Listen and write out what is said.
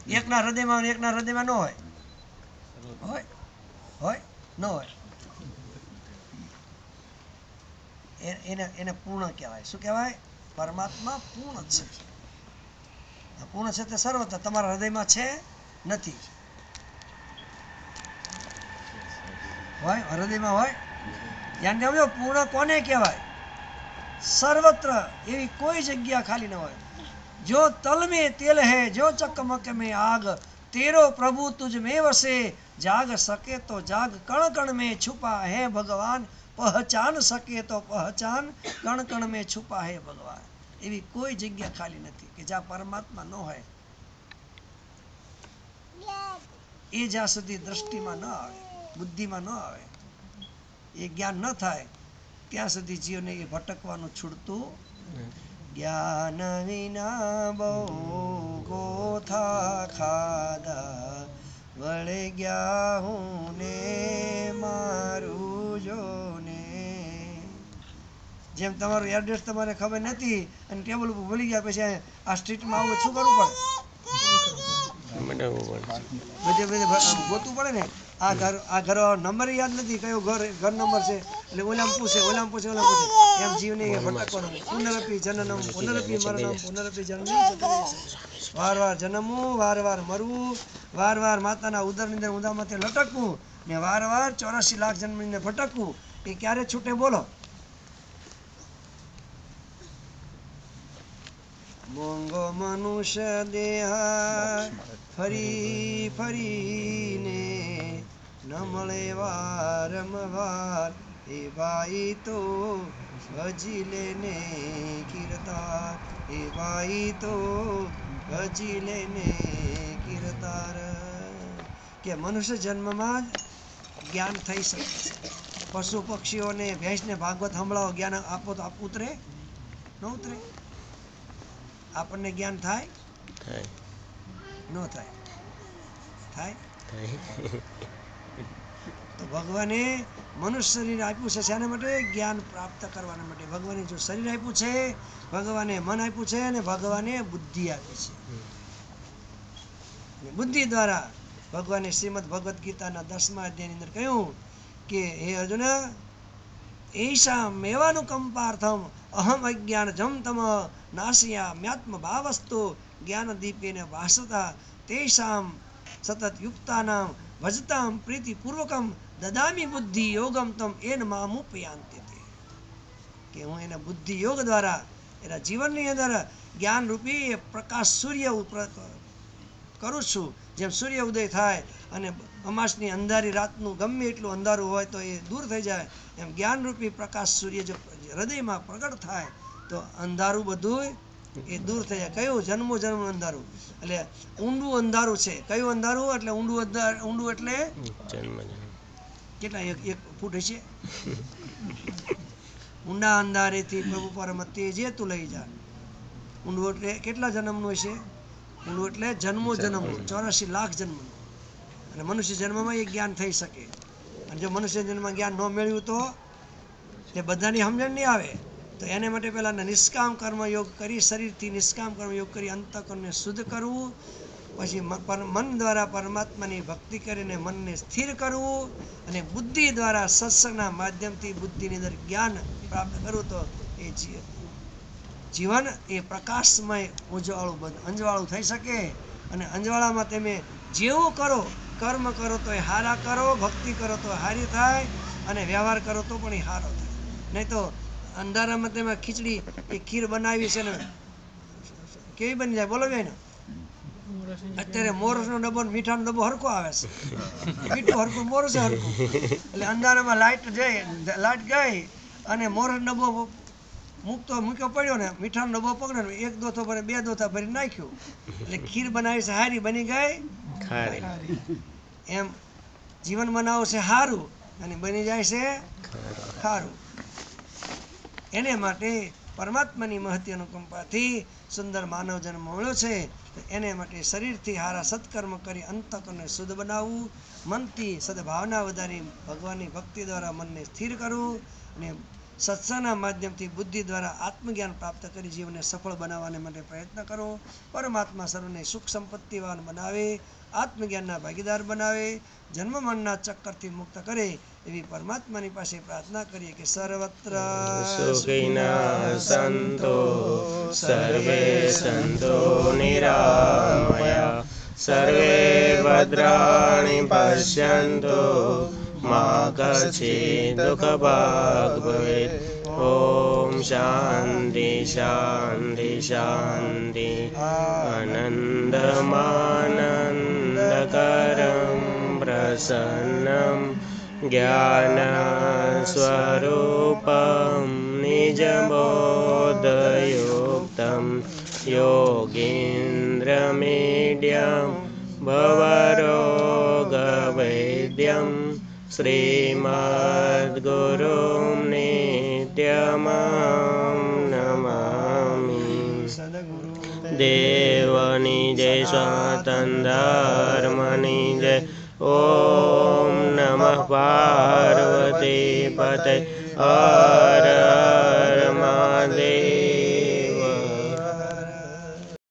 એકના હૃદયમાં એકના હૃદયમાં ન હોય, હોય હોય ન હોય, એને પૂર્ણ કહેવાય. શું કહેવાય? પરમાત્મા પૂર્ણ છે. પૂર્ણ છે તે સર્વત્ર તમારા હૃદયમાં છે નથી, હોય હૃદયમાં હોય. ધ્યાન દેજો, પૂર્ણ કોને કહેવાય? સર્વત્ર, એવી કોઈ જગ્યા ખાલી ન હોય. જો તલ में तेल है, जो चकमक में आग, तेरो प्रभु तुझ में वसे, जाग सके तो जाग, कण कण में छुपा है भगवान, पहचान सके तो पहचान, कण कण में छुपा है भगवान. એવી કોઈ જગ્યા ખાલી નથી કે જ્યાં પરમાત્મા ન હોય. એ જ્યાં સુધી દ્રષ્ટિમાં ન આવે, બુદ્ધિમાં ન આવે, એ જ્ઞાન ન થાય ત્યાં સુધી જીવને એ ભટકવાનું છૂટતું. જ્ઞાન વિના બહુ ગોથા ખાધા, વળે ગયા હું ને મારું જોને. જેમ તમારું એડ્રેસ તમારે ખબર નથી અને ટેબલ ઉપર ભૂલી ગયા, પછી આ સ્ટ્રીટમાં આવું શું કરવું પડે? બધે ગોતવું પડે ને. આ ઘર નંબર યાદ નથી, કયો ઘર નંબર છે, એટલે ઓલામ પૂછે એમ જીવને ભટકવાનું. પુનરપી જનનમ પુનરપી મરણમ પુનરપી જન્મ, વાર વાર જન્મવું, વાર વાર મરવું, વાર વાર માતાના ઉદરની અંદર ઊંધામાંથી લટકવું ને વાર વાર 84 લાખ જન્મને ભટકવું. એ ક્યારે છૂટે બોલો? મોંઘો મનુષ્ય દેહ ફરી ફરીને, ન મળે વારંવાર, એ ભાઈ તો ભજી લેને કીર્તાર, એ ભાઈ તો ભજી લેને કીર્તાર. કે મનુષ્ય જન્મમાં જ જ્ઞાન થઈ શકે છે. પશુ પક્ષીઓને ભેંસને ભાગવત સંભળાવો, જ્ઞાન આપો તો આપ ઉતરે ન ઉતરે? આપણને જ્ઞાન થાય? ન થાય? થાય. તો ભગવાને મનુષ્ય શરીર આપ્યું છે શાના માટે? જ્ઞાન પ્રાપ્ત કરવાના માટે. ભગવાને જો શરીર આપ્યું છે, ભગવાને મન આપ્યું છે, અને ભગવાને બુદ્ધિ આપી છે. બુદ્ધિ દ્વારા ભગવાને શ્રીમદ ભગવદ્ ગીતાના 10મા અધ્યાયની અંદર કહ્યું કે હે અર્જુન, એષા મેવાનુકંપાર્થમ અહમ અજ્ઞાન જમ તમ નાશયા મ્યાત્મ ભાવસ્તુ જ્ઞાન દીપેન ભાસતા તેષામ સતત યુક્તાનામ ભજતામ પ્રીતિપૂર્વકમ દદામી બુદ્ધિ યોગમ તમ એન મામુપયાન્તિ. કે હું એના બુદ્ધિ યોગ દ્વારા એના જીવનની અંદર જ્ઞાન રૂપી પ્રકાશ સૂર્ય કરું છું. જેમ સૂર્ય ઉદય થાય અને અમાસની અંધારી રાતનું ગમે એટલું અંધારું હોય તો એ દૂર થઈ જાય, એમ જ્ઞાનરૂપી પ્રકાશ સૂર્ય જો હૃદયમાં પ્રગટ થાય તો અંધારું બધું એ દૂર થઈ જાય. કયું? જન્મો જન્મ અંધારું, એટલે ઊંડું અંધારું છે. કયું અંધારું? એટલે ઊંડું એટલે કેટલા 1 ફૂટ હશે? ઊંડા અંધારેથી પ્રભુ પરમ તેજે તું લઈ જા. ઊંડું એટલે કેટલા જન્મનું હશે? ઊંડું એટલે જન્મો જન્મનું, 84 લાખ જન્મનું. અને મનુષ્ય જન્મમાં એ જ્ઞાન થઈ શકે. અને જો મનુષ્ય જન્મમાં જ્ઞાન ન મેળવ્યું તો તે બધાની સમજણ નહીં આવે. તો એને માટે પહેલાં નિષ્કામ કર્મયોગ કરી, શરીરથી નિષ્કામ કર્મયોગ કરી અંતઃકરણને શુદ્ધ કરવું, પછી મન દ્વારા પરમાત્માની ભક્તિ કરીને મનને સ્થિર કરવું, અને બુદ્ધિ દ્વારા સત્સંગના માધ્યમથી બુદ્ધિની અંદર જ્ઞાન પ્રાપ્ત કરવું. તો એ જીવન એ પ્રકાશમય અંજવાળું થઈ શકે. અને અંજવાળામાં તમે જેવું કરો, કર્મ કરો તો એ હારા કરો, ભક્તિ કરો તો હારી થાય, અને વ્યવહાર કરો તો પણ એ હારો થાય. નહીં તો અંધારામાં તમે ખીચડી એ ખીર બનાવી છે ને કેવી બની જાય બોલો ને? અત્યારે મોરસનો ડબ્બો મીઠાનો ડબ્બો હરખો આવે છે, મીઠું હરખું, મોરસ હરખું. એટલે અંધારામાં લાઇટ ગઈ અને મોરસ ડબ્બો મૂક્યો પડ્યો ને, મીઠાનો ડબ્બો પકડ્યો, 1 દોથો ભરે 2 દોથા ભરી નાખ્યું, એટલે ખીર બનાવી છે હારી, બની ગઈ ખારી. એમ જીવન બનાવો છે સારું અને બની જાય છે ખારું. એને માટે પરમાત્માની મહતી અનુકંપાથી સુંદર માનવ જન્મ મળ્યો છે. તો એને માટે શરીરથી હારા સત્કર્મ કરી અંતઃકરણને શુદ્ધ બનાવવું, મનથી સદભાવના વધારી ભગવાનની ભક્તિ દ્વારા મનને સ્થિર કરવું, અને સત્સંગના માધ્યમથી બુદ્ધિ દ્વારા આત્મજ્ઞાન પ્રાપ્ત કરી જીવનને સફળ બનાવવાને માટે પ્રયત્ન કરો. પરમાત્મા સર્વને સુખ સંપત્તિવાન બનાવે, આત્મજ્ઞાનના ભાગીદાર બનાવે, જન્મ મરણના ચક્કરથી મુક્ત કરે એવી પરમાત્માની પાસે પ્રાર્થના કરીએ કે સર્વત્ર સુખિનઃ સંતો સર્વે સંતો નિરામયા, સર્વે ભદ્રાણિ પશ્યન્તુ મા કશ્ચિत् દુઃખભાગ્ ભવેत्. ઓમ શાંતિ શાંતિ શાંતિ. આનંદમાનંદકરં પ્રસન્നം જ્ઞાનસ્વરૂપં નિજબોધયુક્तं યોગીન્દ્રમીડ્યં ભવરોગવૈદ્યં શ્રીમદ્ગુરું નિત્યમં નમામિ. દેવની જય સનાતન ધર્મની જય. ઓમ નમઃ પાર્વતી પતય હર